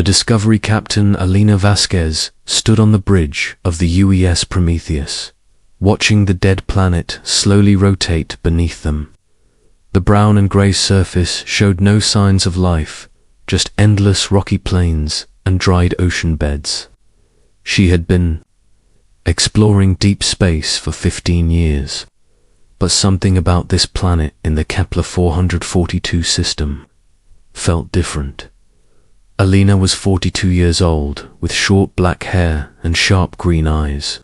The Discovery captain Alina Vasquez stood on the bridge of the UES Prometheus, watching the dead planet slowly rotate beneath them. The brown and grey surface showed no signs of life, just endless rocky plains and dried ocean beds. She had been exploring deep space for 15 years, but something about this planet in the Kepler 442 system felt different. Alina was 42 years old, with short black hair and sharp green eyes.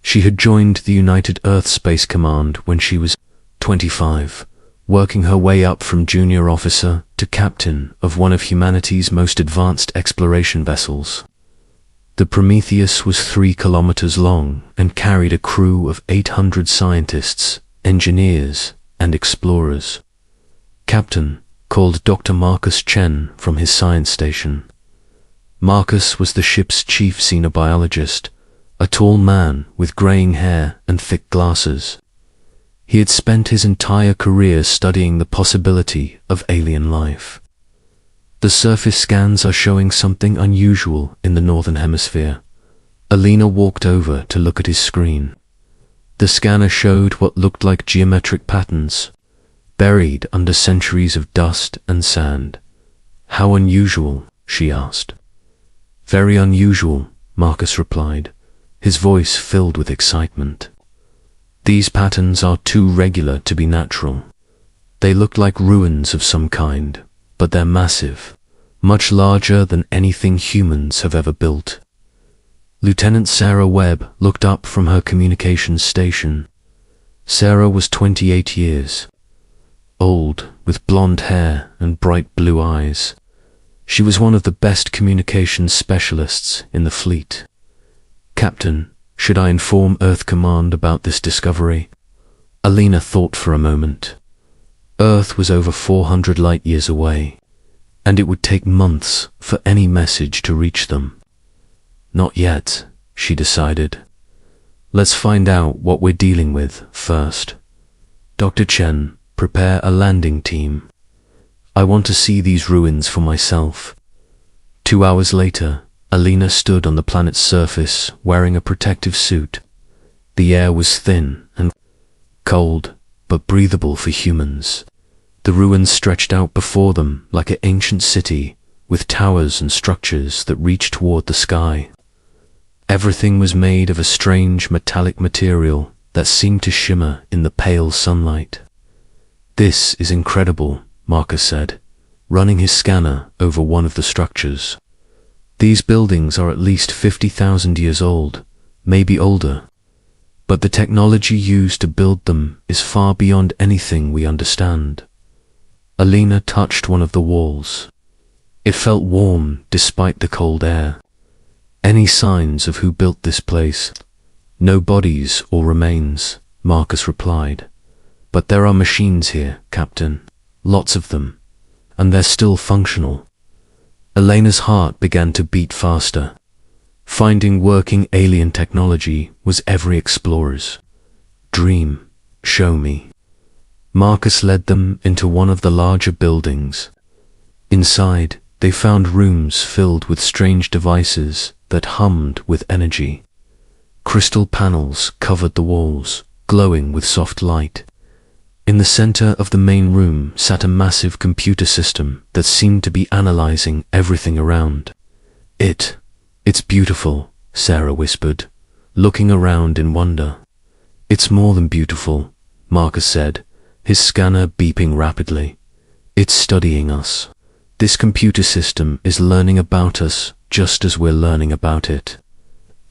She had joined the United Earth Space Command when she was 25, working her way up from junior officer to captain of one of humanity's most advanced exploration vessels. The Prometheus was 3 kilometers long and carried a crew of 800 scientists, engineers, and explorers. Captain called Dr. Marcus Chen from his science station. Marcus was the ship's chief xenobiologist, a tall man with graying hair and thick glasses. He had spent his entire career studying the possibility of alien life. The surface scans are showing something unusual in the northern hemisphere. Alina walked over to look at his screen. The scanner showed what looked like geometric patterns, buried under centuries of dust and sand. How unusual, she asked. Very unusual, Marcus replied, his voice filled with excitement. These patterns are too regular to be natural. They look like ruins of some kind, but they're massive, much larger than anything humans have ever built. Lieutenant Sarah Webb looked up from her communications station. Sarah was 28 years old, with blonde hair and bright blue eyes. She was one of the best communications specialists in the fleet. Captain, should I inform Earth Command about this discovery? Alina thought for a moment. Earth was over 400 light-years away, and it would take months for any message to reach them. Not yet, she decided. Let's find out what we're dealing with first. Dr. Chen, prepare a landing team. I want to see these ruins for myself. 2 hours later, Alina stood on the planet's surface wearing a protective suit. The air was thin and cold, but breathable for humans. The ruins stretched out before them like an ancient city, with towers and structures that reached toward the sky. Everything was made of a strange metallic material that seemed to shimmer in the pale sunlight. This is incredible, Marcus said, running his scanner over one of the structures. These buildings are at least 50,000 years old, maybe older, but the technology used to build them is far beyond anything we understand. Alina touched one of the walls. It felt warm despite the cold air. Any signs of who built this place? No bodies or remains, Marcus replied. But there are machines here, Captain. Lots of them. And they're still functional. Elena's heart began to beat faster. Finding working alien technology was every explorer's dream. Show me. Marcus led them into one of the larger buildings. Inside, they found rooms filled with strange devices that hummed with energy. Crystal panels covered the walls, glowing with soft light. In the center of the main room sat a massive computer system that seemed to be analyzing everything around. It's beautiful, Sarah whispered, looking around in wonder. It's more than beautiful, Marcus said, his scanner beeping rapidly. It's studying us. This computer system is learning about us just as we're learning about it.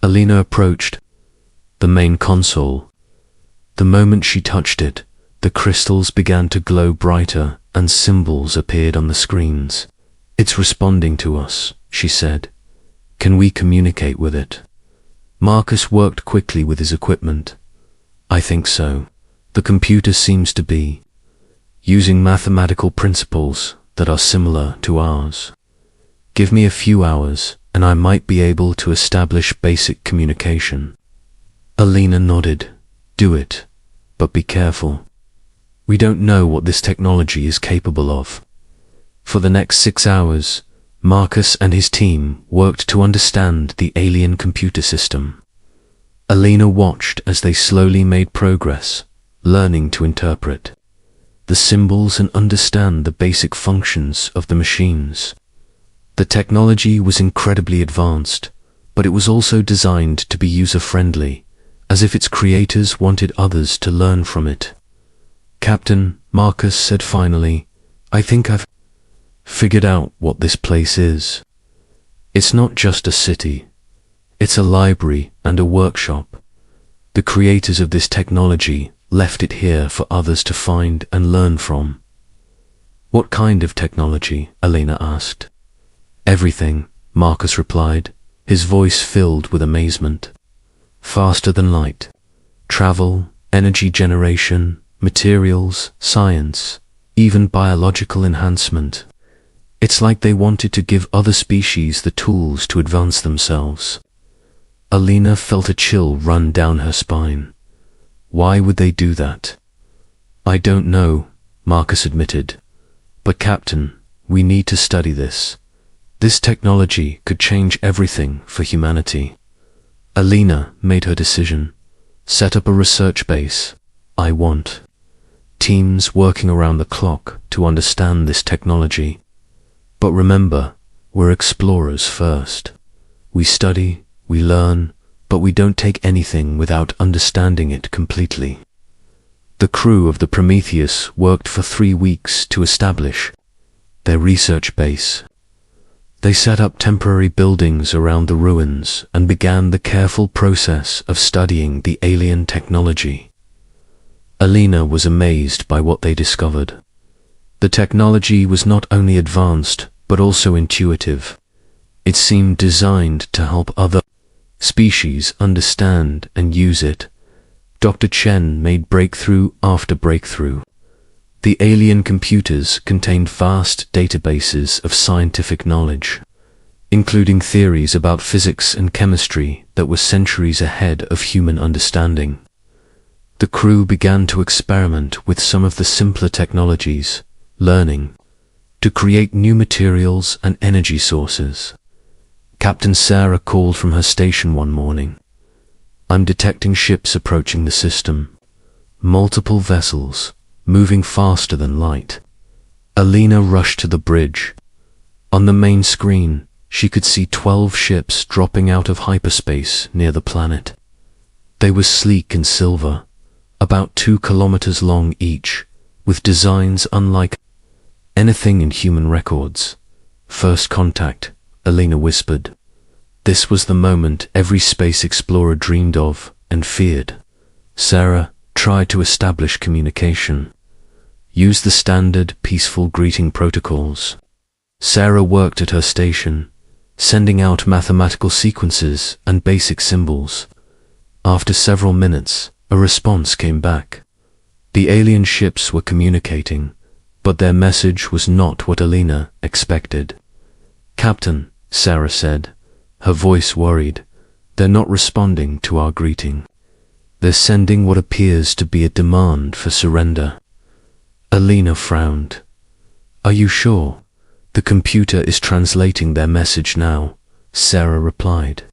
Alina approached the main console. The moment she touched it, the crystals began to glow brighter and symbols appeared on the screens. It's responding to us, she said. Can we communicate with it? Marcus worked quickly with his equipment. I think so. The computer seems to be using mathematical principles that are similar to ours. Give me a few hours and I might be able to establish basic communication. Alina nodded. Do it, but be careful. We don't know what this technology is capable of. For the next 6 hours, Marcus and his team worked to understand the alien computer system. Alina watched as they slowly made progress, learning to interpret the symbols and understand the basic functions of the machines. The technology was incredibly advanced, but it was also designed to be user-friendly, as if its creators wanted others to learn from it. "Captain," Marcus said finally, "I think I've figured out what this place is. It's not just a city. It's a library and a workshop. The creators of this technology left it here for others to find and learn from." "What kind of technology?" Alina asked. "Everything," Marcus replied, his voice filled with amazement. "Faster than light. Travel, energy generation, materials, science, even biological enhancement. It's like they wanted to give other species the tools to advance themselves." Alina felt a chill run down her spine. Why would they do that? "I don't know," Marcus admitted. "But Captain, we need to study this. This technology could change everything for humanity." Alina made her decision. "Set up a research base. I want teams working around the clock to understand this technology. But remember, we're explorers first. We study, we learn, but we don't take anything without understanding it completely." The crew of the Prometheus worked for 3 weeks to establish their research base. They set up temporary buildings around the ruins and began the careful process of studying the alien technology. Alina was amazed by what they discovered. The technology was not only advanced, but also intuitive. It seemed designed to help other species understand and use it. Dr. Chen made breakthrough after breakthrough. The alien computers contained vast databases of scientific knowledge, including theories about physics and chemistry that were centuries ahead of human understanding. The crew began to experiment with some of the simpler technologies, learning to create new materials and energy sources. Captain Sarah called from her station one morning. "I'm detecting ships approaching the system. Multiple vessels, moving faster than light." Alina rushed to the bridge. On the main screen, she could see 12 ships dropping out of hyperspace near the planet. They were sleek and silver, about 2 kilometers long each, with designs unlike anything in human records. "First contact," Alina whispered. This was the moment every space explorer dreamed of and feared. Sarah tried to establish communication. Use the standard, peaceful greeting protocols. Sarah worked at her station, sending out mathematical sequences and basic symbols. After several minutes, a response came back. The alien ships were communicating, but their message was not what Alina expected. "Captain," Sarah said, her voice worried, "they're not responding to our greeting. They're sending what appears to be a demand for surrender." Alina frowned. "Are you sure? The computer is translating their message now," Sarah replied.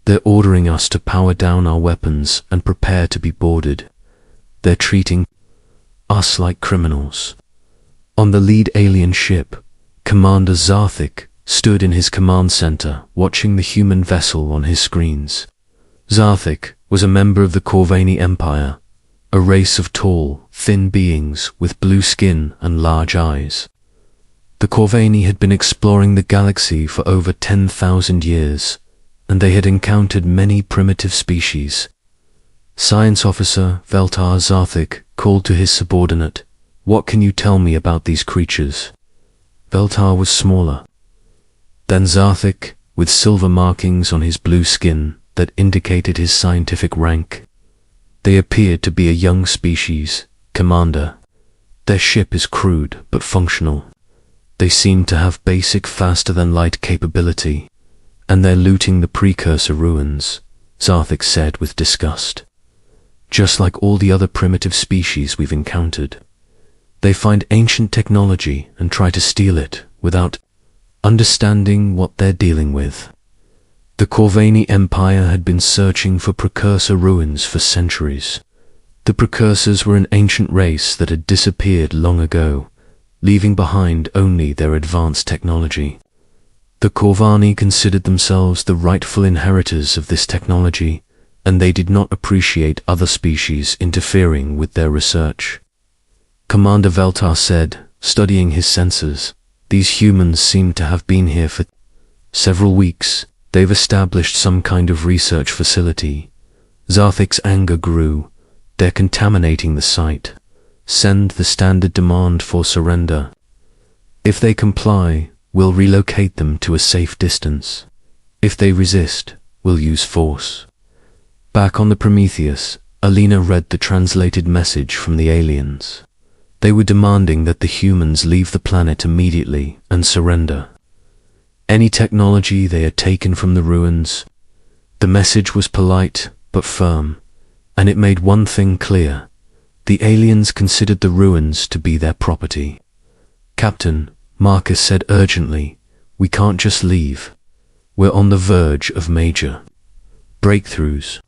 "They're ordering us to power down our weapons and prepare to be boarded. They're treating us like criminals." On the lead alien ship, Commander Zarthik stood in his command center watching the human vessel on his screens. Zarthik was a member of the Corvani Empire, a race of tall, thin beings with blue skin and large eyes. The Corvani had been exploring the galaxy for over 10,000 years, and they had encountered many primitive species. Science Officer Veltar Zarthik called to his subordinate, "What can you tell me about these creatures?" Veltar was smaller than Zarthik, with silver markings on his blue skin that indicated his scientific rank. "They appeared to be a young species, Commander. Their ship is crude but functional. They seem to have basic faster-than-light capability, and they're looting the precursor ruins," Zarthik said with disgust. "Just like all the other primitive species we've encountered. They find ancient technology and try to steal it without understanding what they're dealing with. The Corvani Empire had been searching for precursor ruins for centuries. The precursors were an ancient race that had disappeared long ago, leaving behind only their advanced technology. The Corvani considered themselves the rightful inheritors of this technology, and they did not appreciate other species interfering with their research. Commander Veltar said, studying his sensors, "These humans seem to have been here for several weeks. They've established some kind of research facility." Zarthik's anger grew. "They're contaminating the site. Send the standard demand for surrender. If they comply, we'll relocate them to a safe distance. If they resist, we'll use force." Back on the Prometheus, Alina read the translated message from the aliens. They were demanding that the humans leave the planet immediately and surrender any technology they had taken from the ruins. The message was polite but firm, and it made one thing clear. The aliens considered the ruins to be their property. "Captain," Marcus said urgently, "we can't just leave. We're on the verge of major breakthroughs.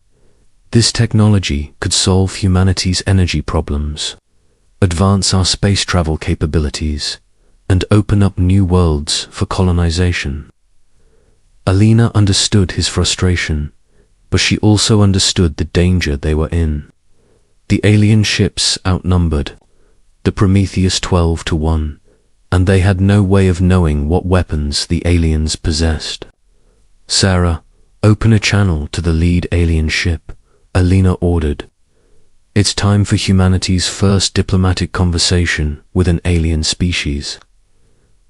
This technology could solve humanity's energy problems, advance our space travel capabilities, and open up new worlds for colonization." Alina understood his frustration, but she also understood the danger they were in. The alien ships outnumbered the Prometheus 12-1, and they had no way of knowing what weapons the aliens possessed. "Sarah, open a channel to the lead alien ship," Alina ordered. "It's time for humanity's first diplomatic conversation with an alien species."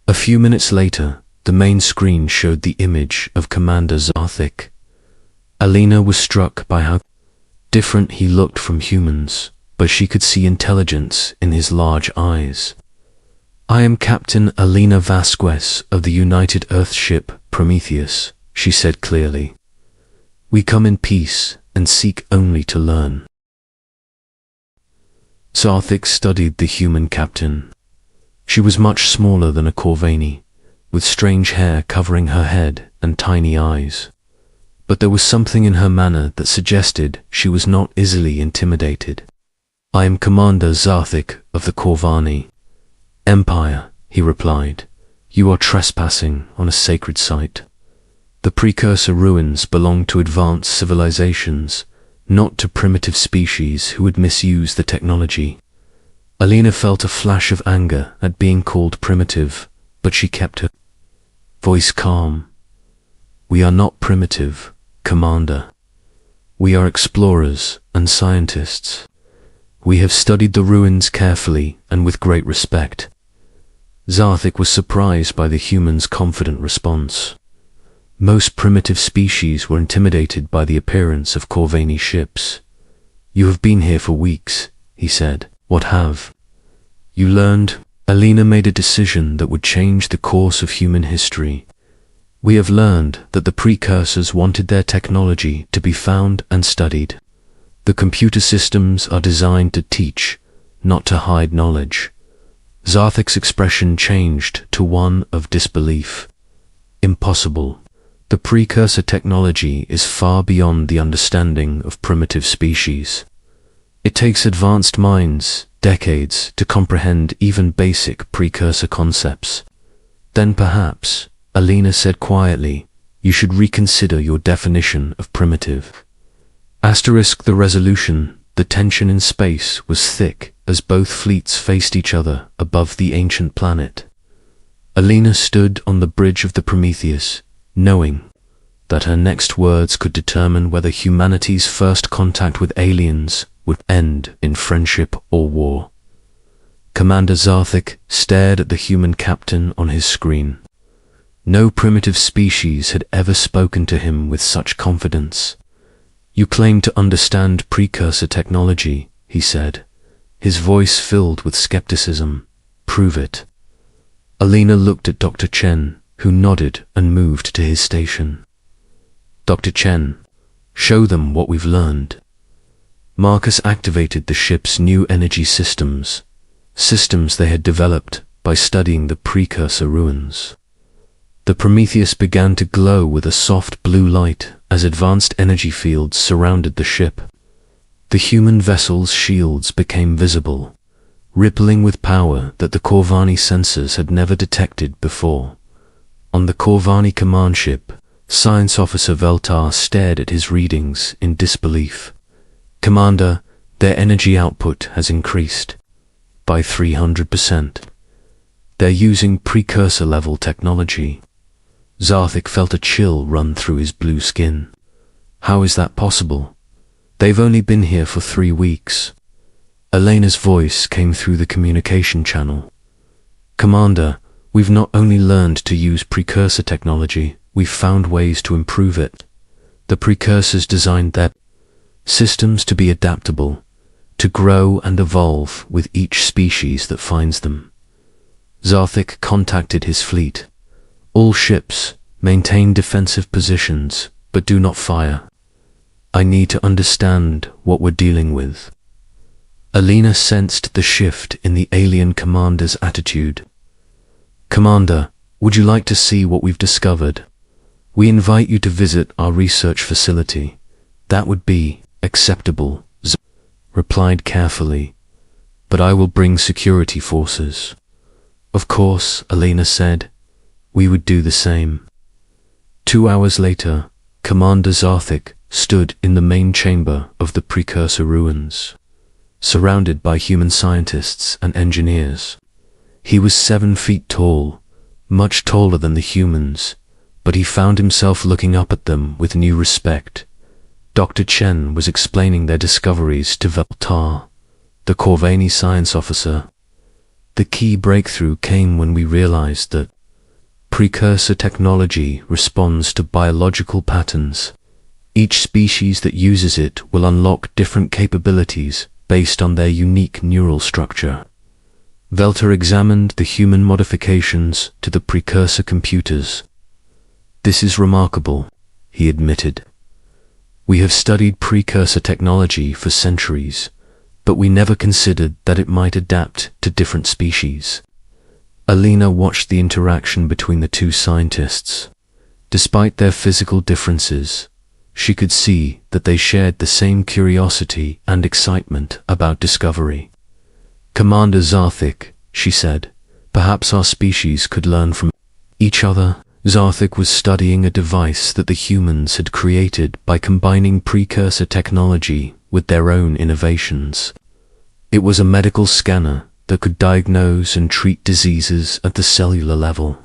A few minutes later, the main screen showed the image of Commander Zarthik. Alina was struck by how different he looked from humans, but she could see intelligence in his large eyes. "I am Captain Alina Vasquez of the United Earth ship Prometheus," she said clearly. "We come in peace and seek only to learn." Zarthik studied the human captain. She was much smaller than a Corvani, with strange hair covering her head and tiny eyes. But there was something in her manner that suggested she was not easily intimidated. "I am Commander Zarthik of the Corvani Empire," he replied. "You are trespassing on a sacred site. The precursor ruins belong to advanced civilizations, not to primitive species who would misuse the technology." Alina felt a flash of anger at being called primitive, but she kept her voice calm. "We are not primitive, Commander. We are explorers and scientists. We have studied the ruins carefully and with great respect." Zarthik was surprised by the humans' confident response. Most primitive species were intimidated by the appearance of Corvani ships. "You have been here for weeks," he said. "What have you learned?" Alina made a decision that would change the course of human history. "We have learned that the precursors wanted their technology to be found and studied. The computer systems are designed to teach, not to hide knowledge." Zarthik's expression changed to one of disbelief. "Impossible. The precursor technology is far beyond the understanding of primitive species. It takes advanced minds decades to comprehend even basic precursor concepts." "Then perhaps," Alina said quietly, "you should reconsider your definition of primitive." The resolution, the tension in space was thick as both fleets faced each other above the ancient planet. Alina stood on the bridge of the Prometheus, knowing that her next words could determine whether humanity's first contact with aliens would end in friendship or war. Commander Zarthik stared at the human captain on his screen. No primitive species had ever spoken to him with such confidence. "You claim to understand precursor technology," he said, his voice filled with skepticism. "Prove it." Alina looked at Dr. Chen, who nodded and moved to his station. "Dr. Chen, show them what we've learned." Marcus activated the ship's new energy systems they had developed by studying the precursor ruins. The Prometheus began to glow with a soft blue light as advanced energy fields surrounded the ship. The human vessel's shields became visible, rippling with power that the Corvani sensors had never detected before. On the Corvani command ship, Science Officer Veltar stared at his readings in disbelief. "Commander, their energy output has increased by 300%. They're using precursor-level technology." Zarthik felt a chill run through his blue skin. "How is that possible? They've only been here for 3 weeks. Elena's voice came through the communication channel. "Commander, we've not only learned to use precursor technology, we've found ways to improve it. The precursors designed their systems to be adaptable, to grow and evolve with each species that finds them." Zarthik contacted his fleet. "All ships maintain defensive positions, but do not fire. I need to understand what we're dealing with." Alina sensed the shift in the alien commander's attitude. "Commander, would you like to see what we've discovered? We invite you to visit our research facility." "That would be acceptable," replied carefully, "but I will bring security forces." "Of course," Alina said, "we would do the same." 2 hours later, Commander Zarthik stood in the main chamber of the precursor ruins, surrounded by human scientists and engineers. He was 7 feet tall, much taller than the humans, but he found himself looking up at them with new respect. Dr. Chen was explaining their discoveries to Veltar, the Corvani science officer. "The key breakthrough came when we realized that precursor technology responds to biological patterns. Each species that uses it will unlock different capabilities based on their unique neural structure." Veltar examined the human modifications to the precursor computers. "This is remarkable," he admitted. "We have studied precursor technology for centuries, but we never considered that it might adapt to different species." Alina watched the interaction between the two scientists. Despite their physical differences, she could see that they shared the same curiosity and excitement about discovery. "Commander Zarthik," she said, "perhaps our species could learn from each other." Zarthik was studying a device that the humans had created by combining precursor technology with their own innovations. It was a medical scanner that could diagnose and treat diseases at the cellular level.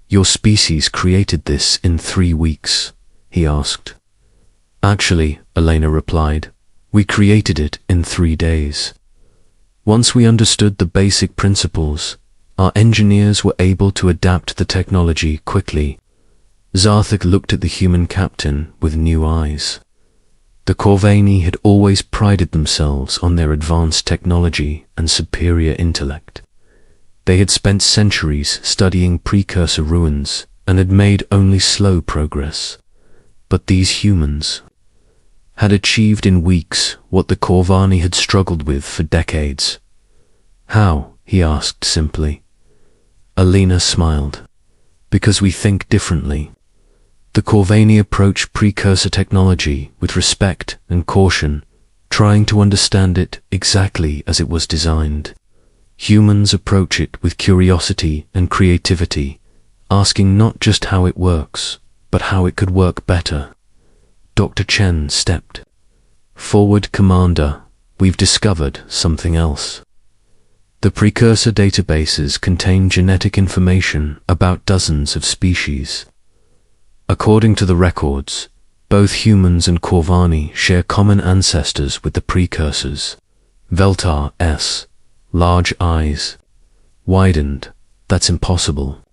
"Your species created this in 3 weeks?" he asked. "Actually," Elena replied, "we created it in 3 days. Once we understood the basic principles, our engineers were able to adapt the technology quickly." Zarthik looked at the human captain with new eyes. The Corvani had always prided themselves on their advanced technology and superior intellect. They had spent centuries studying precursor ruins and had made only slow progress. But these humans had achieved in weeks what the Corvani had struggled with for decades. "How?" he asked simply. Alina smiled. "Because we think differently. The Corvani approach precursor technology with respect and caution, trying to understand it exactly as it was designed. Humans approach it with curiosity and creativity, asking not just how it works, but how it could work better." Dr. Chen stepped forward. "Commander, we've discovered something else. The precursor databases contain genetic information about dozens of species. According to the records, both humans and Corvani share common ancestors with the precursors." Veltar's large eyes widened. "That's impossible.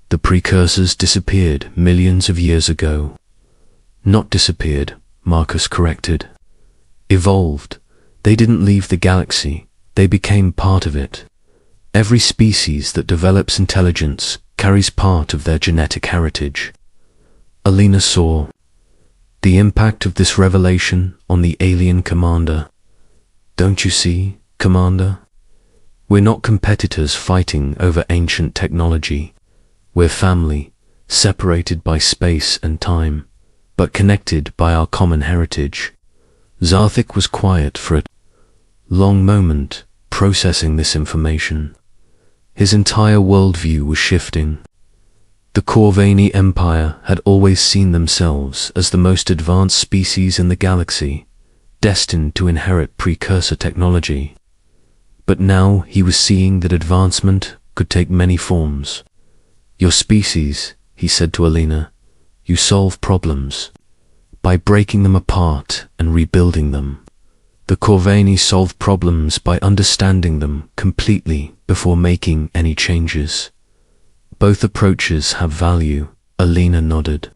The precursors disappeared millions of years ago." "Not disappeared," Marcus corrected. "Evolved. They didn't leave the galaxy, they became part of it. Every species that develops intelligence carries part of their genetic heritage." Alina saw the impact of this revelation on the alien commander. "Don't you see, Commander? We're not competitors fighting over ancient technology. We're family, separated by space and time, but connected by our common heritage. Zarthik was quiet for a long moment, processing this information. His entire worldview was shifting. The Corvani Empire had always seen themselves as the most advanced species in the galaxy, destined to inherit precursor technology. But now he was seeing that advancement could take many forms. "Your species," he said to Alina, "you solve problems by breaking them apart and rebuilding them. The Corvani solve problems by understanding them completely before making any changes." "Both approaches have value," Alina nodded.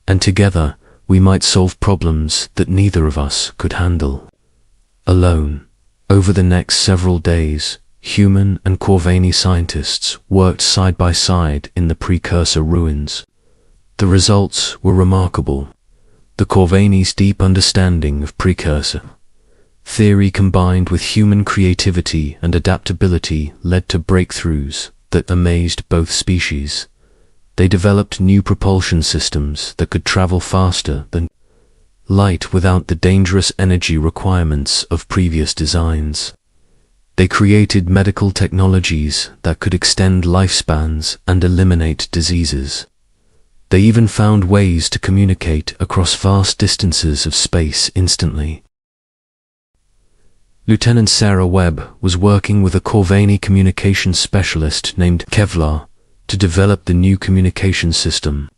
"And together we might solve problems that neither of us could handle alone." Over the next several days, human and Corvani scientists worked side by side in the precursor ruins. The results were remarkable. The Corvani's deep understanding of precursor theory combined with human creativity and adaptability led to breakthroughs that amazed both species. They developed new propulsion systems that could travel faster than light without the dangerous energy requirements of previous designs. They created medical technologies that could extend lifespans and eliminate diseases. They even found ways to communicate across vast distances of space instantly. Lieutenant Sarah Webb was working with a Corvani communications specialist named Kevlar to develop the new communication system.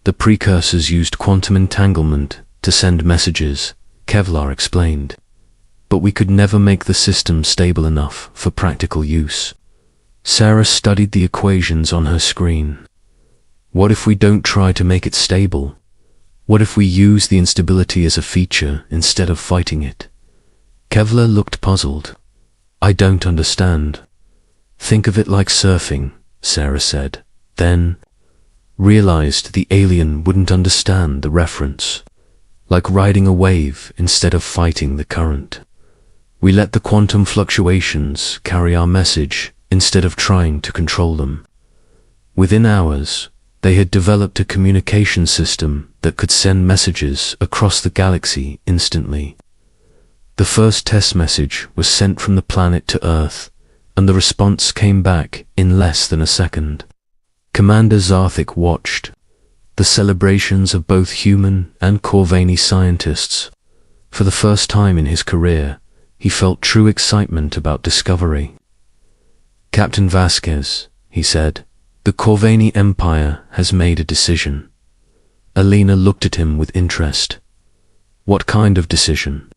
The precursors used quantum entanglement to send messages, Kevlar explained. But we could never make the system stable enough for practical use. Sarah studied the equations on her screen. What if we don't try to make it stable? What if we use the instability as a feature instead of fighting it? Kevlar looked puzzled. "I don't understand." "Think of it like surfing," Sarah said, then realized the alien wouldn't understand the reference. "Like riding a wave instead of fighting the current. We let the quantum fluctuations carry our message instead of trying to control them." Within hours, they had developed a communication system that could send messages across the galaxy instantly. The first test message was sent from the planet to Earth, and the response came back in less than a second. Commander Zarthik watched the celebrations of both human and Corvani scientists. For the first time in his career, he felt true excitement about discovery. "Captain Vasquez," he said, "the Corvani Empire has made a decision." Alina looked at him with interest. "What kind of decision?"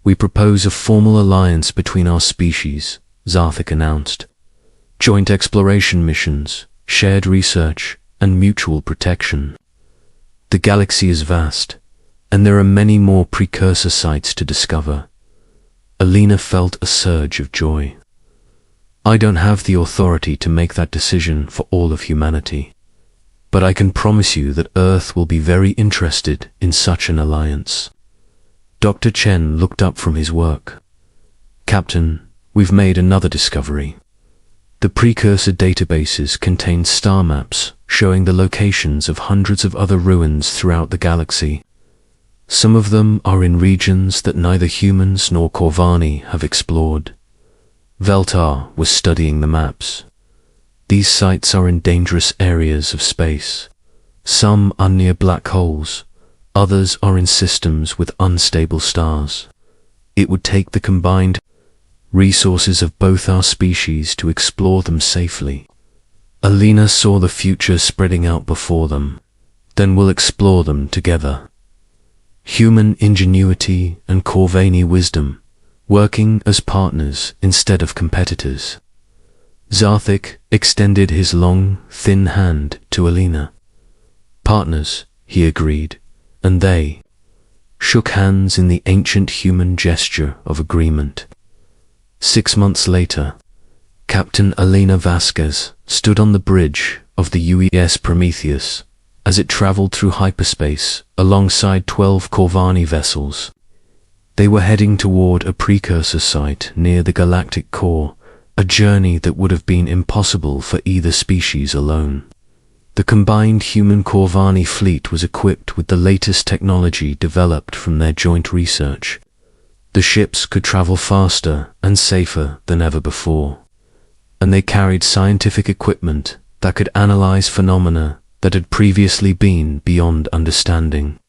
"We propose a formal alliance between our species," Zarthik announced. "Joint exploration missions, shared research, and mutual protection. The galaxy is vast, and there are many more precursor sites to discover." Alina felt a surge of joy. "I don't have the authority to make that decision for all of humanity, but I can promise you that Earth will be very interested in such an alliance." Dr. Chen looked up from his work. "Captain, we've made another discovery. The precursor databases contain star maps showing the locations of hundreds of other ruins throughout the galaxy. Some of them are in regions that neither humans nor Corvani have explored." Veltar was studying the maps. "These sites are in dangerous areas of space. Some are near black holes, others are in systems with unstable stars. It would take the combined resources of both our species to explore them safely." Alina saw the future spreading out before them. "Then we'll explore them together." Human ingenuity and Corvani wisdom, working as partners instead of competitors. Zarthik extended his long, thin hand to Alina. "Partners," he agreed, and they shook hands in the ancient human gesture of agreement. 6 months later, Captain Alina Vasquez stood on the bridge of the UES Prometheus as it traveled through hyperspace alongside 12 Corvani vessels. They were heading toward a precursor site near the galactic core, a journey that would have been impossible for either species alone. The combined human-Corvani fleet was equipped with the latest technology developed from their joint research. The ships could travel faster and safer than ever before, and they carried scientific equipment that could analyze phenomena that had previously been beyond understanding.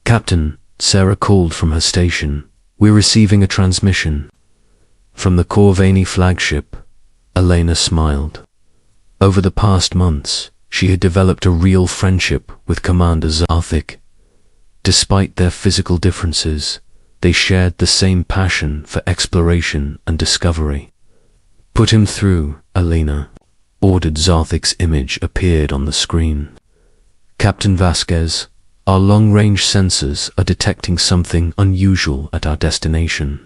"Captain," Sarah called from her station, "we're receiving a transmission." From the Corvani flagship, Elena smiled. Over the past months, she had developed a real friendship with Commander Zarthik. Despite their physical differences, they shared the same passion for exploration and discovery. "Put him through," Elena ordered. Zarthik's image appeared on the screen. "Captain Vasquez, our long-range sensors are detecting something unusual at our destination.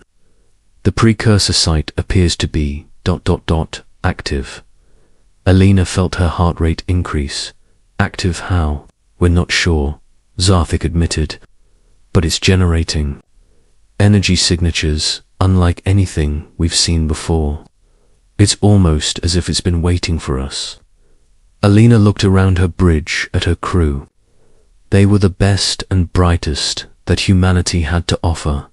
The precursor site appears to be ... active." Elena felt her heart rate increase. "Active how? We're not sure," Zarthik admitted. "But it's generating energy signatures unlike anything we've seen before. It's almost as if it's been waiting for us." Elena looked around her bridge at her crew. They were the best and brightest that humanity had to offer,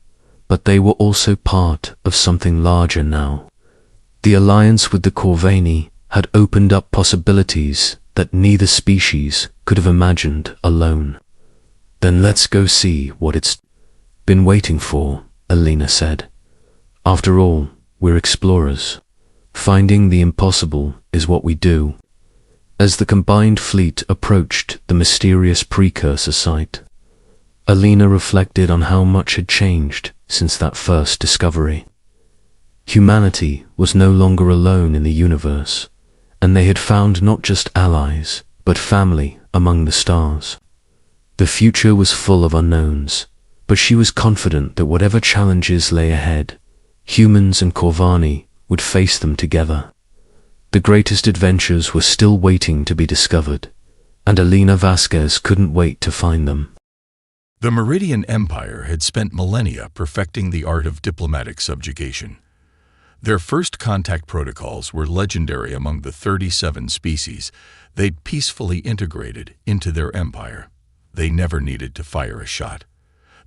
but they were also part of something larger now. The alliance with the Corvani had opened up possibilities that neither species could have imagined alone. "Then let's go see what it's been waiting for," Elena said. "After all, we're explorers. Finding the impossible is what we do." As the combined fleet approached the mysterious precursor site, Elena reflected on how much had changed since that first discovery. Humanity was no longer alone in the universe, and they had found not just allies, but family among the stars. The future was full of unknowns, but she was confident that whatever challenges lay ahead, humans and Corvani would face them together. The greatest adventures were still waiting to be discovered, and Elena Vasquez couldn't wait to find them. The Meridian Empire had spent millennia perfecting the art of diplomatic subjugation. Their first contact protocols were legendary among the 37 species they'd peacefully integrated into their empire. They never needed to fire a shot.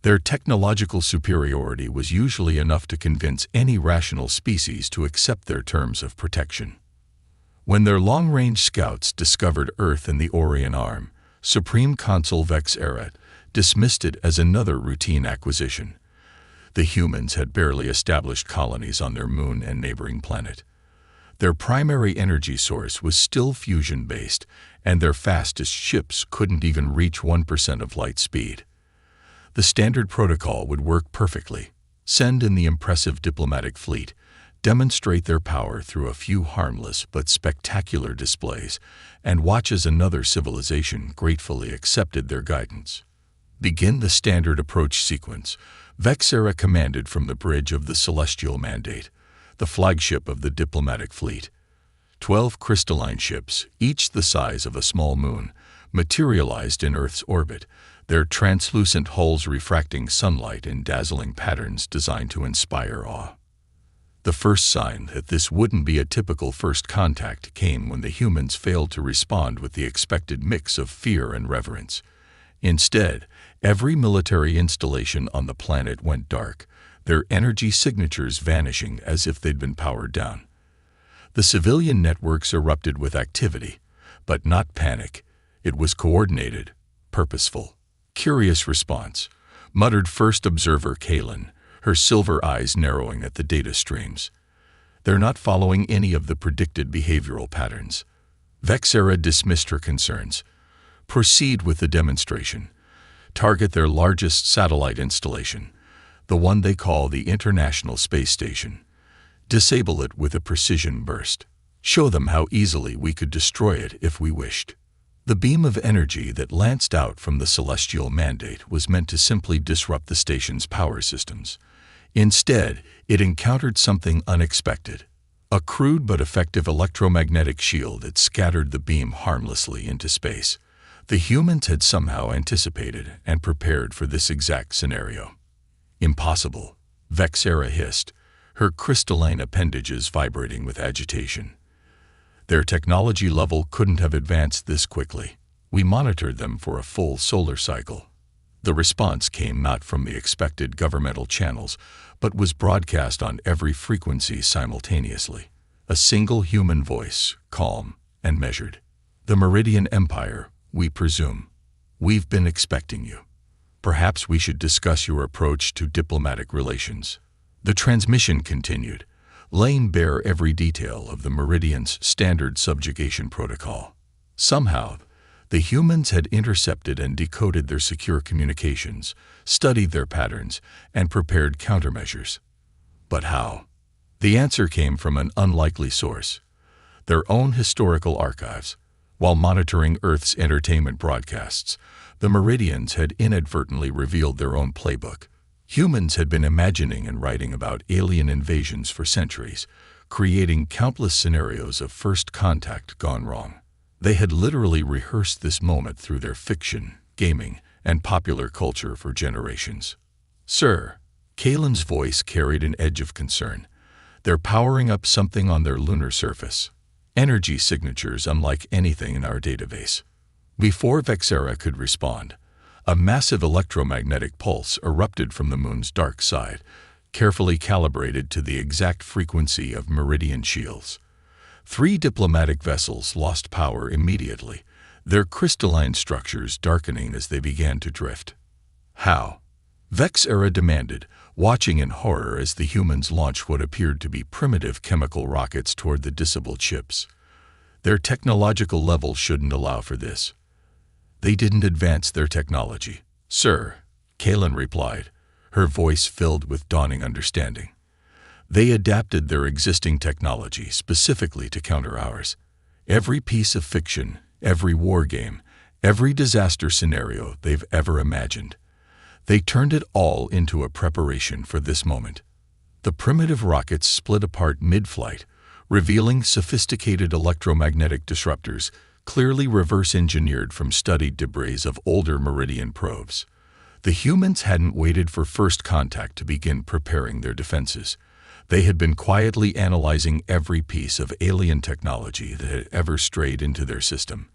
Their technological superiority was usually enough to convince any rational species to accept their terms of protection. When their long-range scouts discovered Earth in the Orion Arm, Supreme Consul Vex Eret dismissed it as another routine acquisition. The humans had barely established colonies on their moon and neighboring planet. Their primary energy source was still fusion-based, and their fastest ships couldn't even reach 1% of light speed. The standard protocol would work perfectly. Send in the impressive diplomatic fleet, demonstrate their power through a few harmless but spectacular displays, and watch as another civilization gratefully accepted their guidance. Begin the standard approach sequence. Vex Eret commanded from the bridge of the Celestial Mandate, the flagship of the diplomatic fleet. 12 crystalline ships, each the size of a small moon, materialized in Earth's orbit, their translucent hulls refracting sunlight in dazzling patterns designed to inspire awe. The first sign that this wouldn't be a typical first contact came when the humans failed to respond with the expected mix of fear and reverence. Instead, every military installation on the planet went dark, their energy signatures vanishing as if they'd been powered down. The civilian networks erupted with activity, but not panic. It was coordinated, purposeful. "Curious response," muttered First Observer Kaylin, her silver eyes narrowing at the data streams. "They're not following any of the predicted behavioral patterns." Vex Eret dismissed her concerns. "Proceed with the demonstration. Target their largest satellite installation, the one they call the International Space Station. Disable it with a precision burst. Show them how easily we could destroy it if we wished." The beam of energy that lanced out from the Celestial Mandate was meant to simply disrupt the station's power systems. Instead, it encountered something unexpected. A crude but effective electromagnetic shield that scattered the beam harmlessly into space. The humans had somehow anticipated and prepared for this exact scenario. "Impossible," Vex Eret hissed, her crystalline appendages vibrating with agitation. Their technology level couldn't have advanced this quickly. We monitored them for a full solar cycle. The response came not from the expected governmental channels, but was broadcast on every frequency simultaneously. A single human voice, calm and measured. "The Meridian Empire, we presume. We've been expecting you. Perhaps we should discuss your approach to diplomatic relations." The transmission continued, laying bare every detail of the Meridian's standard subjugation protocol. Somehow, the humans had intercepted and decoded their secure communications, studied their patterns, and prepared countermeasures. But how? The answer came from an unlikely source: their own historical archives. While monitoring Earth's entertainment broadcasts, the Meridians had inadvertently revealed their own playbook. Humans had been imagining and writing about alien invasions for centuries, creating countless scenarios of first contact gone wrong. They had literally rehearsed this moment through their fiction, gaming, and popular culture for generations. "Sir," Kalen's voice carried an edge of concern. "They're powering up something on their lunar surface. Energy signatures unlike anything in our database." Before Vexera could respond, a massive electromagnetic pulse erupted from the moon's dark side, carefully calibrated to the exact frequency of Meridian shields. 3 diplomatic vessels lost power immediately, their crystalline structures darkening as they began to drift. "How?" Vexera demanded, watching in horror as the humans launched what appeared to be primitive chemical rockets toward the disabled ships. Their technological level shouldn't allow for this. "They didn't advance their technology, sir," Kalen replied, her voice filled with dawning understanding. "They adapted their existing technology specifically to counter ours. Every piece of fiction, every war game, every disaster scenario they've ever imagined. They turned it all into a preparation for this moment." The primitive rockets split apart mid-flight, revealing sophisticated electromagnetic disruptors, clearly reverse-engineered from studied debris of older Meridian probes. The humans hadn't waited for first contact to begin preparing their defenses. They had been quietly analyzing every piece of alien technology that had ever strayed into their system,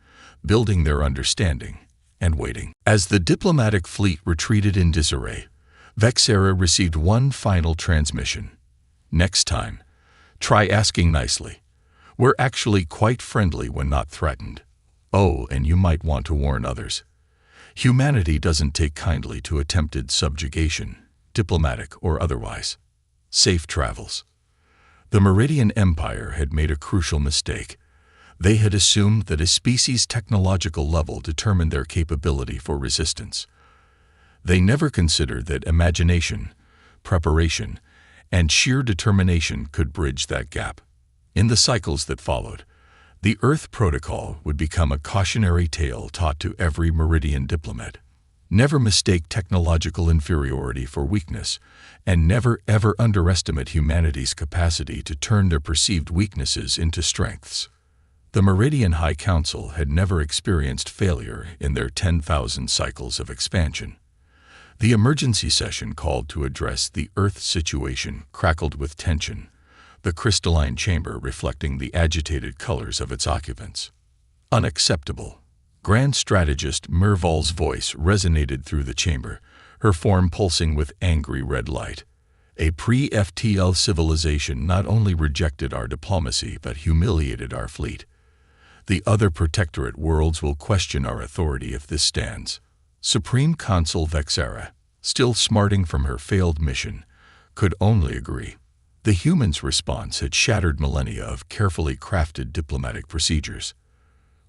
building their understanding, and waiting. As the diplomatic fleet retreated in disarray, Vexera received one final transmission. "Next time, try asking nicely. We're actually quite friendly when not threatened. Oh, and you might want to warn others. Humanity doesn't take kindly to attempted subjugation, diplomatic or otherwise. Safe travels." The Meridian Empire had made a crucial mistake. They had assumed that a species' technological level determined their capability for resistance. They never considered that imagination, preparation, and sheer determination could bridge that gap. In the cycles that followed, the Earth Protocol would become a cautionary tale taught to every Meridian diplomat. Never mistake technological inferiority for weakness, and never ever underestimate humanity's capacity to turn their perceived weaknesses into strengths. The Meridian High Council had never experienced failure in their 10,000 cycles of expansion. The emergency session called to address the Earth situation crackled with tension, the crystalline chamber reflecting the agitated colors of its occupants. "Unacceptable." Grand Strategist Merval's voice resonated through the chamber, her form pulsing with angry red light. "A pre-FTL civilization not only rejected our diplomacy but humiliated our fleet. The other Protectorate worlds will question our authority if this stands." Supreme Consul Vexera, still smarting from her failed mission, could only agree. The humans' response had shattered millennia of carefully crafted diplomatic procedures.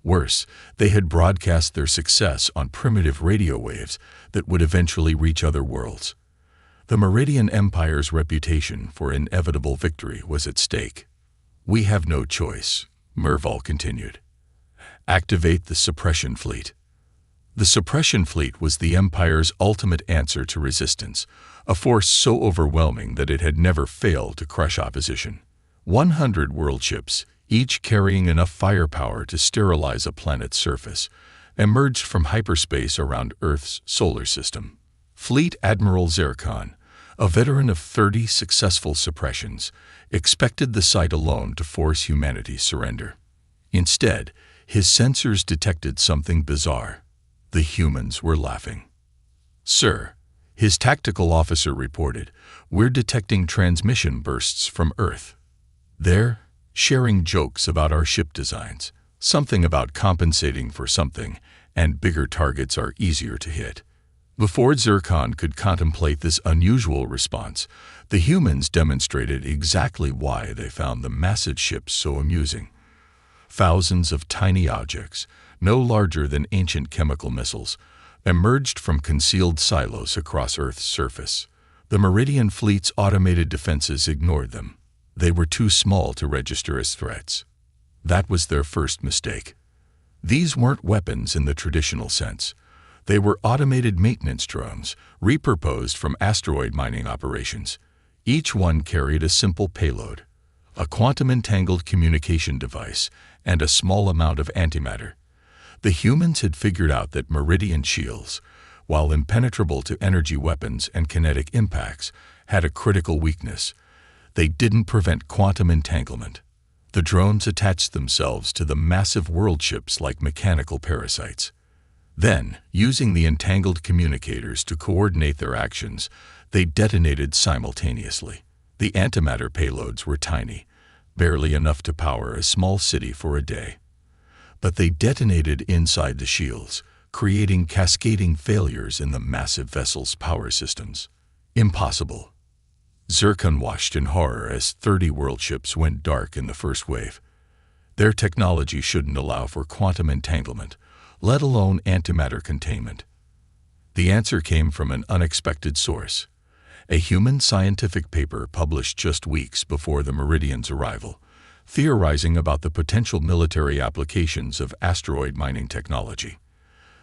Worse, they had broadcast their success on primitive radio waves that would eventually reach other worlds. The Meridian Empire's reputation for inevitable victory was at stake. "We have no choice," Merval continued. "Activate the suppression fleet." The suppression fleet was the Empire's ultimate answer to resistance, a force so overwhelming that it had never failed to crush opposition. 100 world ships, each carrying enough firepower to sterilize a planet's surface, emerged from hyperspace around Earth's solar system. Fleet Admiral Zircon, a veteran of 30 successful suppressions, expected the sight alone to force humanity's surrender. Instead, his sensors detected something bizarre. The humans were laughing. "Sir," his tactical officer reported, "we're detecting transmission bursts from Earth. They're sharing jokes about our ship designs, something about compensating for something, and bigger targets are easier to hit." Before Zircon could contemplate this unusual response, the humans demonstrated exactly why they found the massive ships so amusing. Thousands of tiny objects, no larger than ancient chemical missiles, emerged from concealed silos across Earth's surface. The Meridian fleet's automated defenses ignored them. They were too small to register as threats. That was their first mistake. These weren't weapons in the traditional sense. They were automated maintenance drones, repurposed from asteroid mining operations. Each one carried a simple payload, a quantum-entangled communication device, and a small amount of antimatter. The humans had figured out that Meridian shields, while impenetrable to energy weapons and kinetic impacts, had a critical weakness. They didn't prevent quantum entanglement. The drones attached themselves to the massive world ships like mechanical parasites. Then, using the entangled communicators to coordinate their actions, they detonated simultaneously. The antimatter payloads were tiny, barely enough to power a small city for a day. But they detonated inside the shields, creating cascading failures in the massive vessel's power systems. Impossible. Zircon watched in horror as 30 world ships went dark in the first wave. Their technology shouldn't allow for quantum entanglement, let alone antimatter containment. The answer came from an unexpected source. A human scientific paper published just weeks before the Meridian's arrival, theorizing about the potential military applications of asteroid mining technology.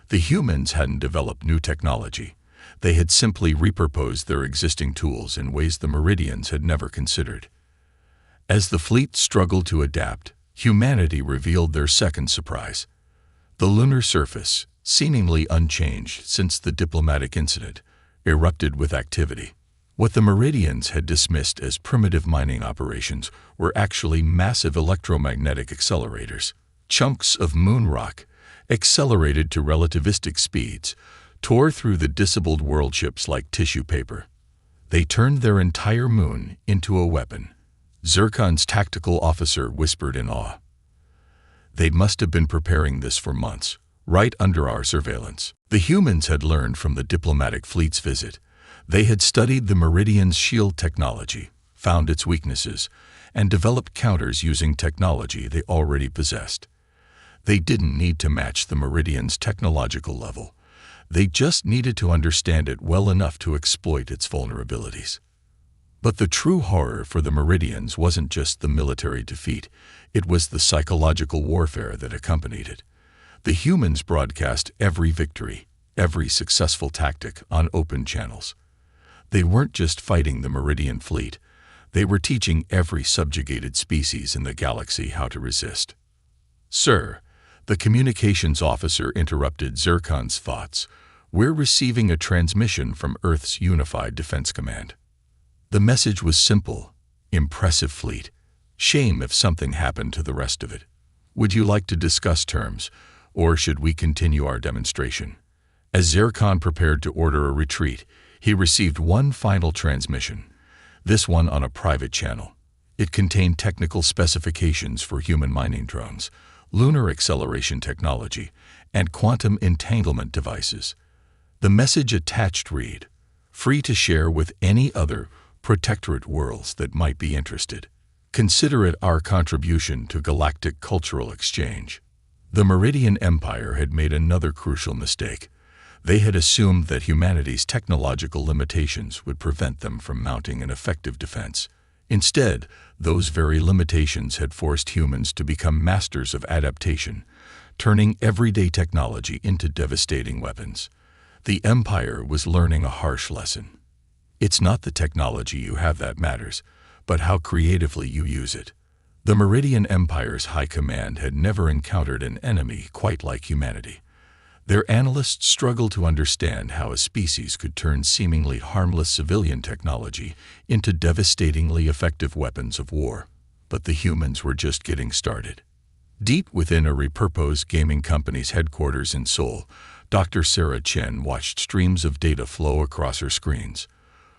The humans hadn't developed new technology. They had simply repurposed their existing tools in ways the Meridians had never considered. As the fleet struggled to adapt, humanity revealed their second surprise. The lunar surface, seemingly unchanged since the diplomatic incident, erupted with activity. What the Meridians had dismissed as primitive mining operations were actually massive electromagnetic accelerators. Chunks of moon rock, accelerated to relativistic speeds, tore through the disabled world ships like tissue paper. They turned their entire moon into a weapon. Zircon's tactical officer whispered in awe. They must have been preparing this for months, right under our surveillance. The humans had learned from the diplomatic fleet's visit. They had studied the Meridian's shield technology, found its weaknesses, and developed counters using technology they already possessed. They didn't need to match the Meridian's technological level. They just needed to understand it well enough to exploit its vulnerabilities. But the true horror for the Meridians wasn't just the military defeat, it was the psychological warfare that accompanied it. The humans broadcast every victory, every successful tactic on open channels. They weren't just fighting the Meridian fleet, they were teaching every subjugated species in the galaxy how to resist. "Sir," the communications officer interrupted Zircon's thoughts, "we're receiving a transmission from Earth's Unified Defense Command." The message was simple: impressive fleet. Shame if something happened to the rest of it. Would you like to discuss terms, or should we continue our demonstration? As Zircon prepared to order a retreat, he received one final transmission, this one on a private channel. It contained technical specifications for human mining drones, lunar acceleration technology, and quantum entanglement devices. The message attached read, "Free to share with any other protectorate worlds that might be interested. Consider it our contribution to galactic cultural exchange." The Meridian Empire had made another crucial mistake. They had assumed that humanity's technological limitations would prevent them from mounting an effective defense. Instead, those very limitations had forced humans to become masters of adaptation, turning everyday technology into devastating weapons. The Empire was learning a harsh lesson. It's not the technology you have that matters, but how creatively you use it. The Meridian Empire's high command had never encountered an enemy quite like humanity. Their analysts struggled to understand how a species could turn seemingly harmless civilian technology into devastatingly effective weapons of war. But the humans were just getting started. Deep within a repurposed gaming company's headquarters in Seoul, Dr. Sarah Chen watched streams of data flow across her screens.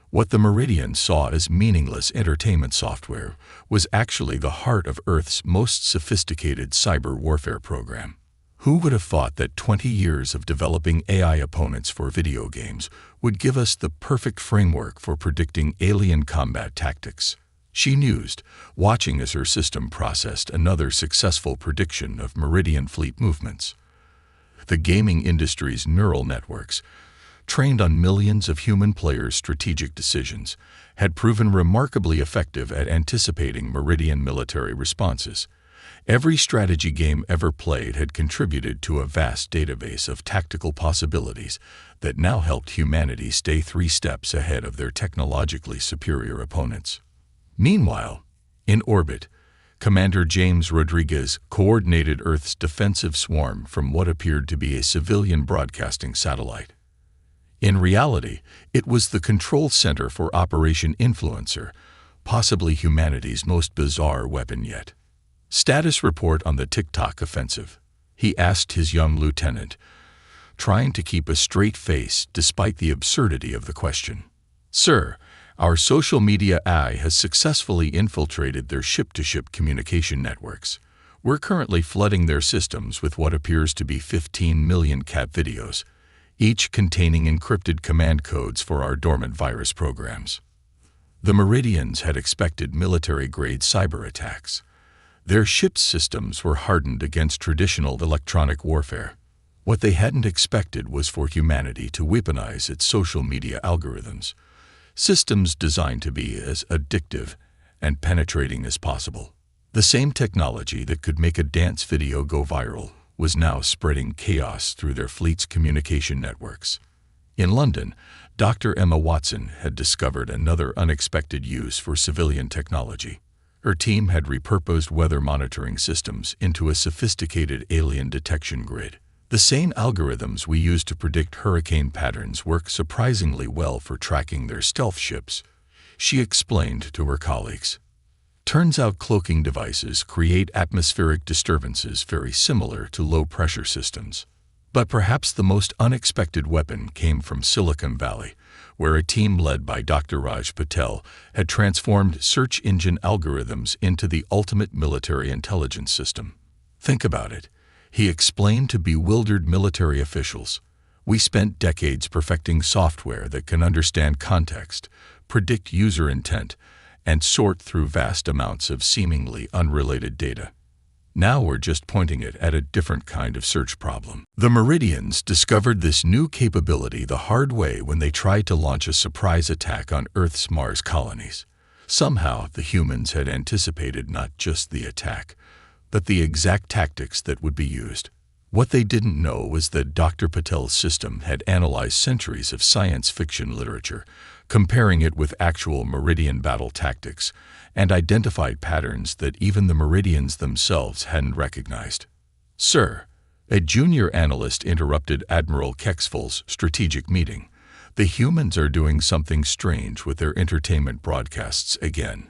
What the Meridian saw as meaningless entertainment software was actually the heart of Earth's most sophisticated cyber warfare program. Who would have thought that 20 years of developing AI opponents for video games would give us the perfect framework for predicting alien combat tactics? She mused, watching as her system processed another successful prediction of Meridian fleet movements. The gaming industry's neural networks, trained on millions of human players' strategic decisions, had proven remarkably effective at anticipating Meridian military responses. Every strategy game ever played had contributed to a vast database of tactical possibilities that now helped humanity stay 3 steps ahead of their technologically superior opponents. Meanwhile, in orbit, Commander James Rodriguez coordinated Earth's defensive swarm from what appeared to be a civilian broadcasting satellite. In reality, it was the control center for Operation Influencer, possibly humanity's most bizarre weapon yet. Status report on the TikTok offensive, he asked his young lieutenant, trying to keep a straight face despite the absurdity of the question. Sir, our social media AI has successfully infiltrated their ship-to-ship communication networks. We're currently flooding their systems with what appears to be 15 million cat videos, each containing encrypted command codes for our dormant virus programs. The Meridians had expected military-grade cyber attacks. Their ship's systems were hardened against traditional electronic warfare. What they hadn't expected was for humanity to weaponize its social media algorithms, systems designed to be as addictive and penetrating as possible. The same technology that could make a dance video go viral was now spreading chaos through their fleet's communication networks. In London, Dr. Emma Watson had discovered another unexpected use for civilian technology. Her team had repurposed weather monitoring systems into a sophisticated alien detection grid. The same algorithms we use to predict hurricane patterns work surprisingly well for tracking their stealth ships, she explained to her colleagues. Turns out cloaking devices create atmospheric disturbances very similar to low-pressure systems. But perhaps the most unexpected weapon came from Silicon Valley, where a team led by Dr. Raj Patel had transformed search engine algorithms into the ultimate military intelligence system. Think about it, he explained to bewildered military officials. We spent decades perfecting software that can understand context, predict user intent, and sort through vast amounts of seemingly unrelated data. Now we're just pointing it at a different kind of search problem. The Meridians discovered this new capability the hard way when they tried to launch a surprise attack on Earth's Mars colonies. Somehow, the humans had anticipated not just the attack, but the exact tactics that would be used. What they didn't know was that Dr. Patel's system had analyzed centuries of science fiction literature, comparing it with actual Meridian battle tactics, and identified patterns that even the Meridians themselves hadn't recognized. Sir, a junior analyst interrupted Admiral Kexful's strategic meeting. The humans are doing something strange with their entertainment broadcasts again.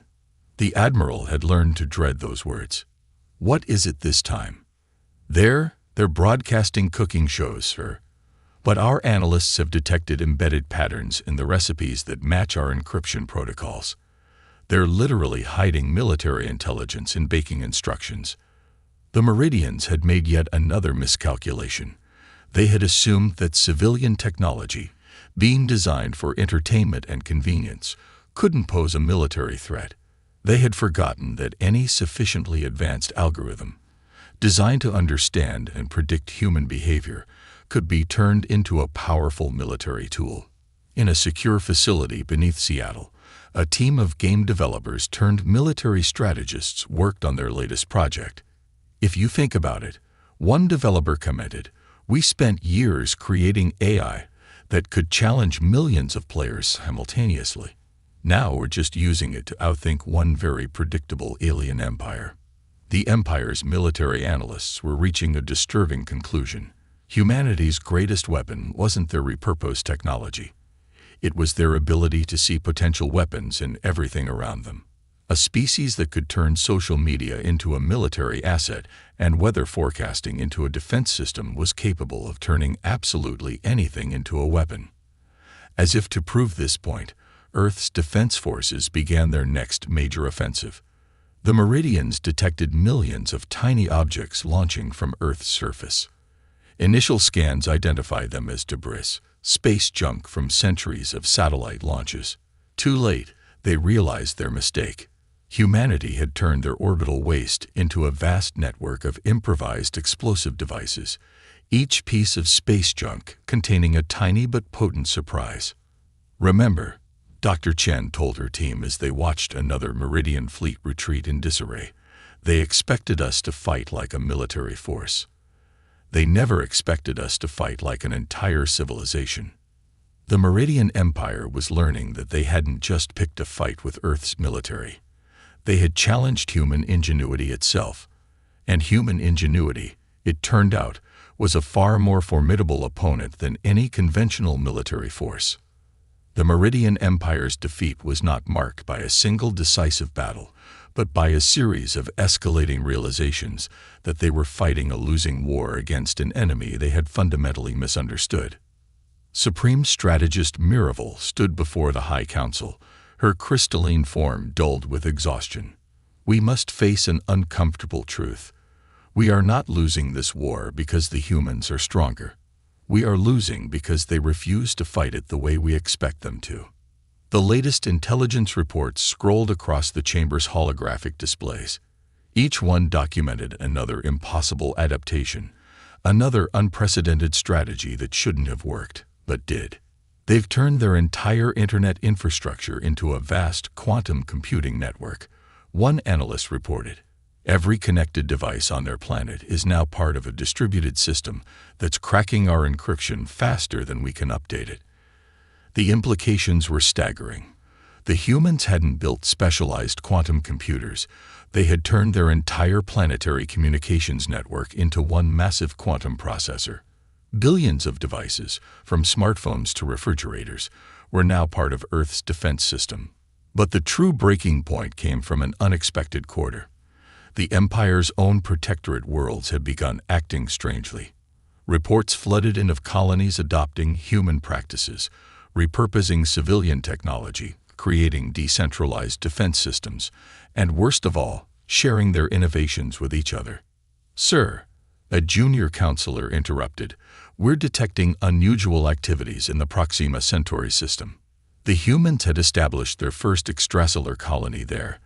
The Admiral had learned to dread those words. What is it this time? They're broadcasting cooking shows, sir. But our analysts have detected embedded patterns in the recipes that match our encryption protocols. They're literally hiding military intelligence in baking instructions. The Meridians had made yet another miscalculation. They had assumed that civilian technology, being designed for entertainment and convenience, couldn't pose a military threat. They had forgotten that any sufficiently advanced algorithm, designed to understand and predict human behavior, could be turned into a powerful military tool. In a secure facility beneath Seattle, a team of game developers turned military strategists worked on their latest project. If you think about it, one developer commented, "We spent years creating AI that could challenge millions of players simultaneously. Now we're just using it to outthink one very predictable alien empire." The empire's military analysts were reaching a disturbing conclusion. Humanity's greatest weapon wasn't their repurposed technology. It was their ability to see potential weapons in everything around them. a species that could turn social media into a military asset and weather forecasting into a defense system was capable of turning absolutely anything into a weapon. As if to prove this point, Earth's defense forces began their next major offensive. The Meridians detected millions of tiny objects launching from Earth's surface. Initial scans identified them as debris, space junk from centuries of satellite launches. Too late, they realized their mistake. Humanity had turned their orbital waste into a vast network of improvised explosive devices, each piece of space junk containing a tiny but potent surprise. "Remember," Dr. Chen told her team as they watched another Meridian fleet retreat in disarray, "they expected us to fight like a military force. They never expected us to fight like an entire civilization." The Meridian Empire was learning that they hadn't just picked a fight with Earth's military. They had challenged human ingenuity itself. And human ingenuity, it turned out, was a far more formidable opponent than any conventional military force. The Meridian Empire's defeat was not marked by a single decisive battle, but by a series of escalating realizations that they were fighting a losing war against an enemy they had fundamentally misunderstood. Supreme Strategist Miraval stood before the High Council, her crystalline form dulled with exhaustion. "We must face an uncomfortable truth. We are not losing this war because the humans are stronger. We are losing because they refuse to fight it the way we expect them to." The latest intelligence reports scrolled across the chamber's holographic displays. Each one documented another impossible adaptation, another unprecedented strategy that shouldn't have worked, but did. They've turned their entire internet infrastructure into a vast quantum computing network, one analyst reported. "Every connected device on their planet is now part of a distributed system that's cracking our encryption faster than we can update it." The implications were staggering. The humans hadn't built specialized quantum computers. They had turned their entire planetary communications network into one massive quantum processor. Billions of devices, from smartphones to refrigerators, were now part of Earth's defense system. But the true breaking point came from an unexpected quarter. The Empire's own protectorate worlds had begun acting strangely. Reports flooded in of colonies adopting human practices, repurposing civilian technology, creating decentralized defense systems, and worst of all, sharing their innovations with each other. "Sir," a junior counselor interrupted, "we're detecting unusual activities in the Proxima Centauri system." The humans had established their first extrasolar colony there,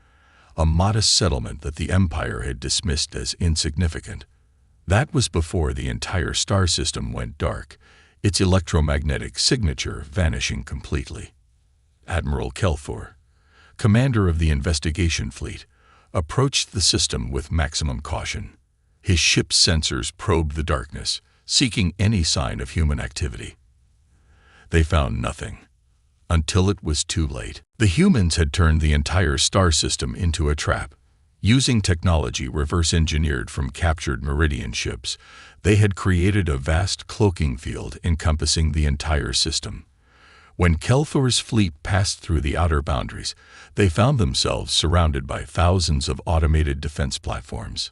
a modest settlement that the Empire had dismissed as insignificant. That was before the entire star system went dark, its electromagnetic signature vanishing completely. Admiral Kelthor, commander of the investigation fleet, approached the system with maximum caution. His ship's sensors probed the darkness, seeking any sign of human activity. They found nothing. Until it was too late. The humans had turned the entire star system into a trap. Using technology reverse-engineered from captured Meridian ships, they had created a vast cloaking field encompassing the entire system. When Kelthor's fleet passed through the outer boundaries, they found themselves surrounded by thousands of automated defense platforms.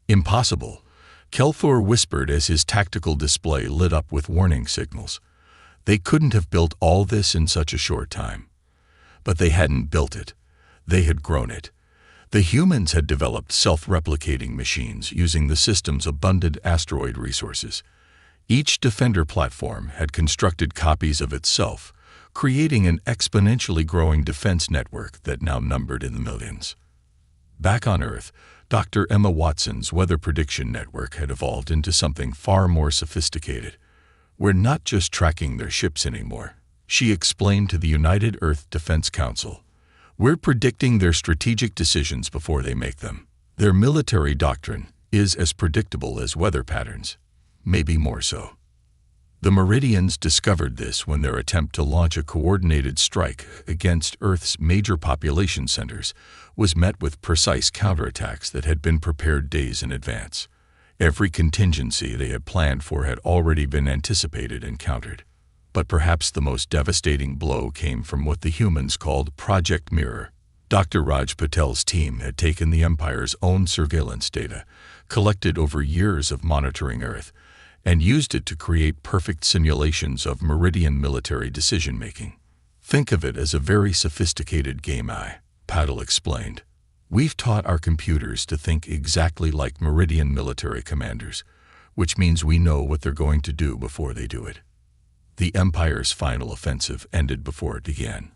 "Impossible," Kelthor whispered as his tactical display lit up with warning signals. They couldn't have built all this in such a short time. But they hadn't built it. They had grown it. The humans had developed self-replicating machines using the system's abundant asteroid resources. Each defender platform had constructed copies of itself, creating an exponentially growing defense network that now numbered in the millions. Back on Earth, Dr. Emma Watson's weather prediction network had evolved into something far more sophisticated. "We're not just tracking their ships anymore," she explained to the United Earth Defense Council. "We're predicting their strategic decisions before they make them. Their military doctrine is as predictable as weather patterns, maybe more so." The Meridians discovered this when their attempt to launch a coordinated strike against Earth's major population centers was met with precise counterattacks that had been prepared days in advance. Every contingency they had planned for had already been anticipated and countered. But perhaps the most devastating blow came from what the humans called Project Mirror. Dr. Raj Patel's team had taken the Empire's own surveillance data, collected over years of monitoring Earth, and used it to create perfect simulations of Meridian military decision-making. Think of it as a very sophisticated game, Patel explained. We've taught our computers to think exactly like Meridian military commanders, which means we know what they're going to do before they do it. The Empire's final offensive ended before it began.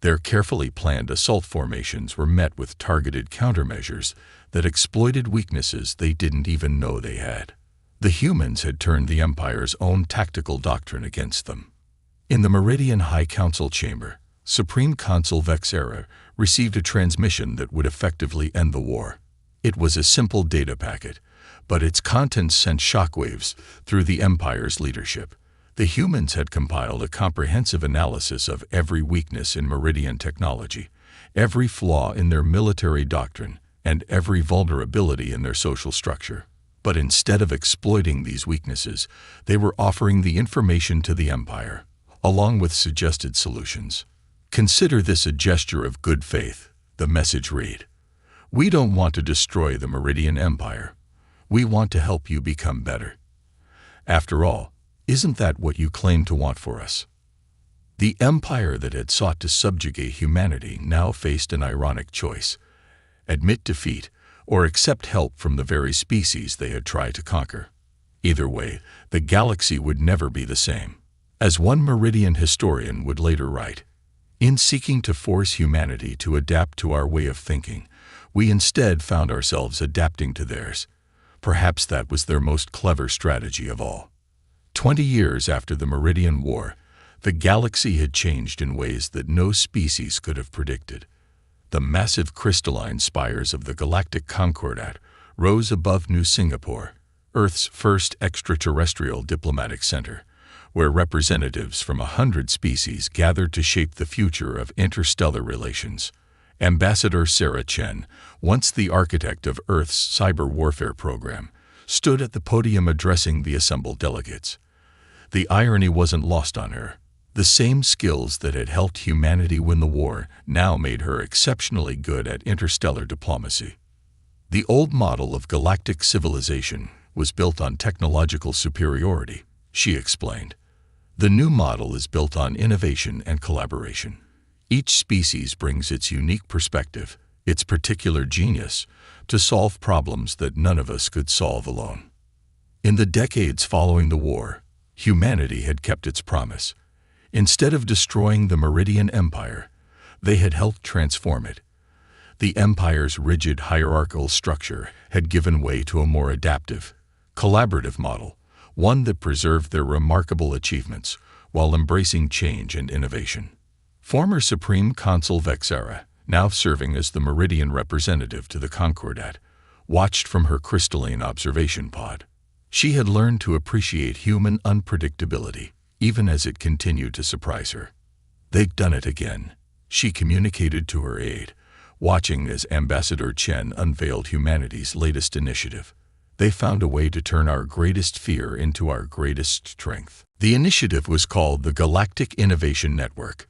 Their carefully planned assault formations were met with targeted countermeasures that exploited weaknesses they didn't even know they had. The humans had turned the Empire's own tactical doctrine against them. In the Meridian High Council chamber, Supreme Consul Vexera received a transmission that would effectively end the war. It was a simple data packet, but its contents sent shockwaves through the Empire's leadership. The humans had compiled a comprehensive analysis of every weakness in Meridian technology, every flaw in their military doctrine, and every vulnerability in their social structure. But instead of exploiting these weaknesses, they were offering the information to the Empire, along with suggested solutions. Consider this a gesture of good faith, the message read. We don't want to destroy the Meridian Empire. We want to help you become better. After all, isn't that what you claim to want for us? The empire that had sought to subjugate humanity now faced an ironic choice: admit defeat or accept help from the very species they had tried to conquer. Either way, the galaxy would never be the same. As one Meridian historian would later write, in seeking to force humanity to adapt to our way of thinking, we instead found ourselves adapting to theirs. Perhaps that was their most clever strategy of all. 20 years after the Meridian War, the galaxy had changed in ways that no species could have predicted. The massive crystalline spires of the galactic Concordat rose above New Singapore, Earth's first extraterrestrial diplomatic center, where representatives from 100 species gathered to shape the future of interstellar relations. Ambassador Sarah Chen, once the architect of Earth's cyber warfare program, stood at the podium addressing the assembled delegates. The irony wasn't lost on her. The same skills that had helped humanity win the war now made her exceptionally good at interstellar diplomacy. The old model of galactic civilization was built on technological superiority, she explained. The new model is built on innovation and collaboration. Each species brings its unique perspective, its particular genius, to solve problems that none of us could solve alone. In the decades following the war, humanity had kept its promise. Instead of destroying the Meridian Empire, they had helped transform it. The Empire's rigid hierarchical structure had given way to a more adaptive, collaborative model, one that preserved their remarkable achievements while embracing change and innovation. Former Supreme Consul Vexera, now serving as the Meridian representative to the Concordat, watched from her crystalline observation pod. She had learned to appreciate human unpredictability, even as it continued to surprise her. They'd done it again, she communicated to her aide, watching as Ambassador Chen unveiled humanity's latest initiative. They found a way to turn our greatest fear into our greatest strength. The initiative was called the Galactic Innovation Network.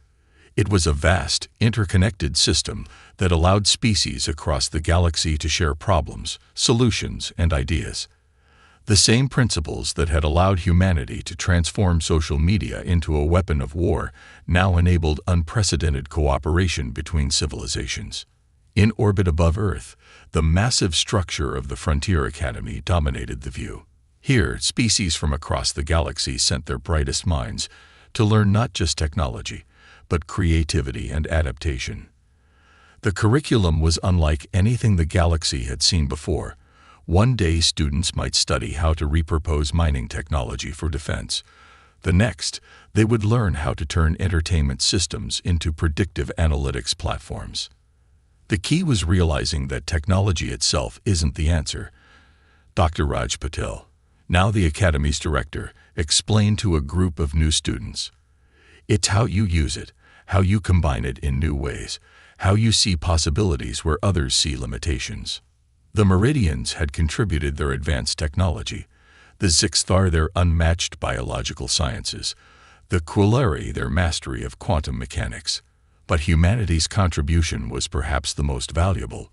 It was a vast, interconnected system that allowed species across the galaxy to share problems, solutions, and ideas. The same principles that had allowed humanity to transform social media into a weapon of war now enabled unprecedented cooperation between civilizations. In orbit above Earth, the massive structure of the Frontier Academy dominated the view. Here, species from across the galaxy sent their brightest minds to learn not just technology, but creativity and adaptation. The curriculum was unlike anything the galaxy had seen before. One day, students might study how to repurpose mining technology for defense. The next, they would learn how to turn entertainment systems into predictive analytics platforms. The key was realizing that technology itself isn't the answer. Dr. Raj Patel, now the Academy's director, explained to a group of new students. It's how you use it, how you combine it in new ways, how you see possibilities where others see limitations. The Meridians had contributed their advanced technology, the Zixthar their unmatched biological sciences, the Quilleri their mastery of quantum mechanics. But humanity's contribution was perhaps the most valuable.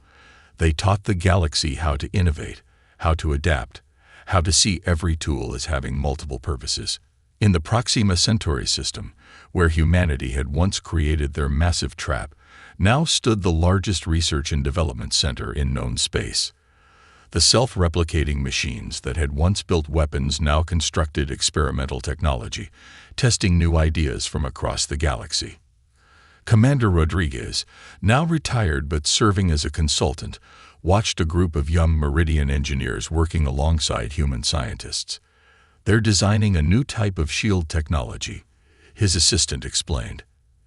They taught the galaxy how to innovate, how to adapt, how to see every tool as having multiple purposes. In the Proxima Centauri system, where humanity had once created their massive trap, now stood the largest research and development center in known space. The self-replicating machines that had once built weapons now constructed experimental technology, testing new ideas from across the galaxy. Commander Rodriguez, now retired but serving as a consultant, watched a group of young Meridian engineers working alongside human scientists. They're designing a new type of shield technology, his assistant explained.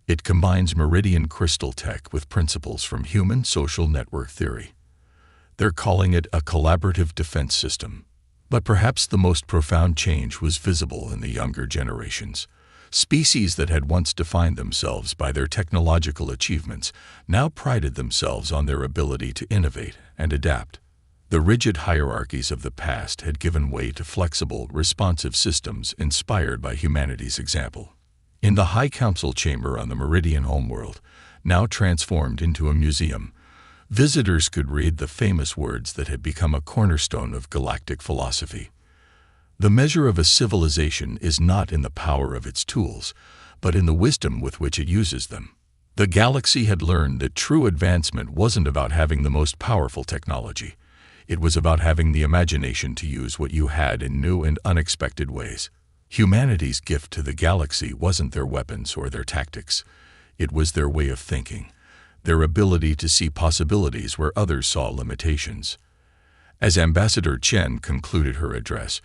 It combines Meridian crystal tech with principles from human social network theory. They're calling it a collaborative defense system. But perhaps the most profound change was visible in the younger generations. Species that had once defined themselves by their technological achievements now prided themselves on their ability to innovate and adapt. The rigid hierarchies of the past had given way to flexible, responsive systems inspired by humanity's example. In the High Council chamber on the Meridian homeworld, now transformed into a museum, visitors could read the famous words that had become a cornerstone of galactic philosophy. The measure of a civilization is not in the power of its tools, but in the wisdom with which it uses them. The galaxy had learned that true advancement wasn't about having the most powerful technology. It was about having the imagination to use what you had in new and unexpected ways. Humanity's gift to the galaxy wasn't their weapons or their tactics. It was their way of thinking, their ability to see possibilities where others saw limitations. As Ambassador Chen concluded her address,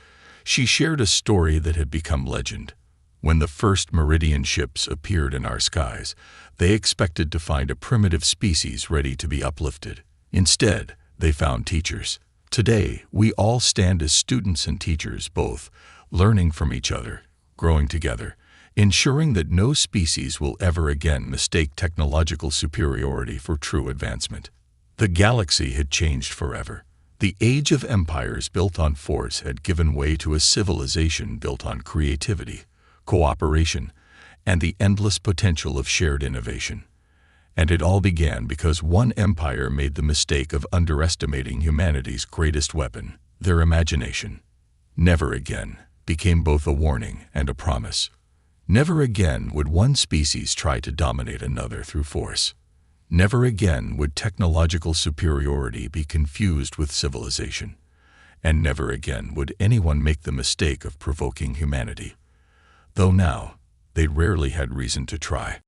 she shared a story that had become legend. When the first Meridian ships appeared in our skies, they expected to find a primitive species ready to be uplifted. Instead, they found teachers. Today, we all stand as students and teachers both, learning from each other, growing together, ensuring that no species will ever again mistake technological superiority for true advancement. The galaxy had changed forever. The age of empires built on force had given way to a civilization built on creativity, cooperation, and the endless potential of shared innovation. And it all began because one empire made the mistake of underestimating humanity's greatest weapon, their imagination. Never again became both a warning and a promise. Never again would one species try to dominate another through force. Never again would technological superiority be confused with civilization. And never again would anyone make the mistake of provoking humanity. Though now, they rarely had reason to try.